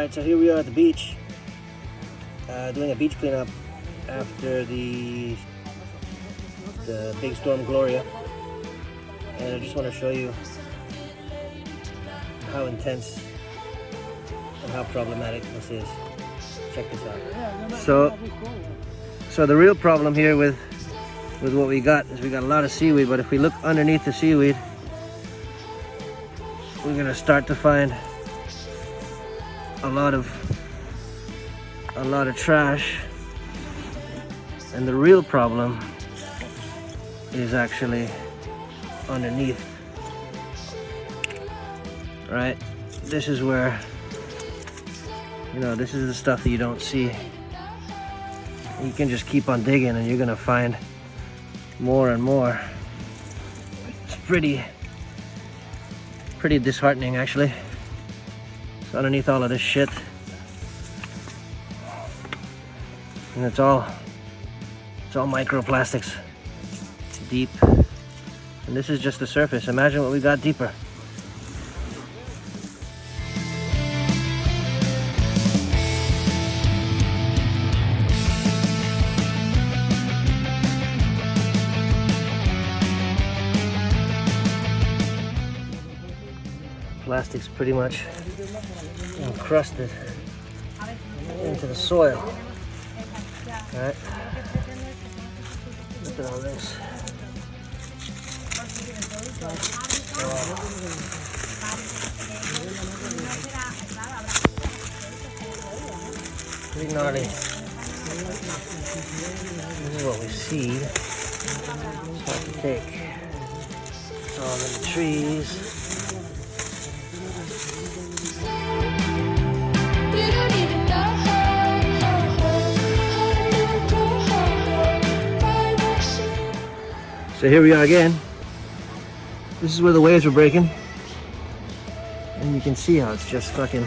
Alright, so here we are at the beach, doing a beach cleanup after the big storm Gloria, and I just want to show you how intense and how problematic this is. Check this out. So the real problem here with what we got is we got a lot of seaweed, but if we look underneath the seaweed, we're gonna start to find a lot of trash, and the real problem is actually underneath. Right? This is where, you know, this is the stuff that you don't see. You can just keep on digging and you're gonna find more and more. It's pretty disheartening, actually. So underneath all of this shit, and it's all microplastics, deep. And this is just the surface. Imagine what we got deeper. Plastic's pretty much encrusted into the soil. Alright, look at all this. Pretty gnarly. This is what we see. It's hard to take. It's all in the trees. So here we are again. This is where the waves were breaking. And you can see how it's just fucking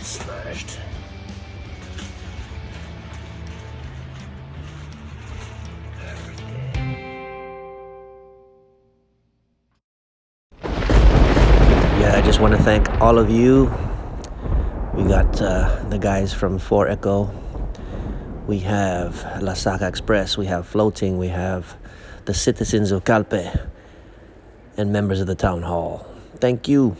smashed. Yeah, I just want to thank all of you. We got the guys from 4 Echo. We have La Saga Express, we have Floating, we have the citizens of Calpe, and members of the town hall. Thank you.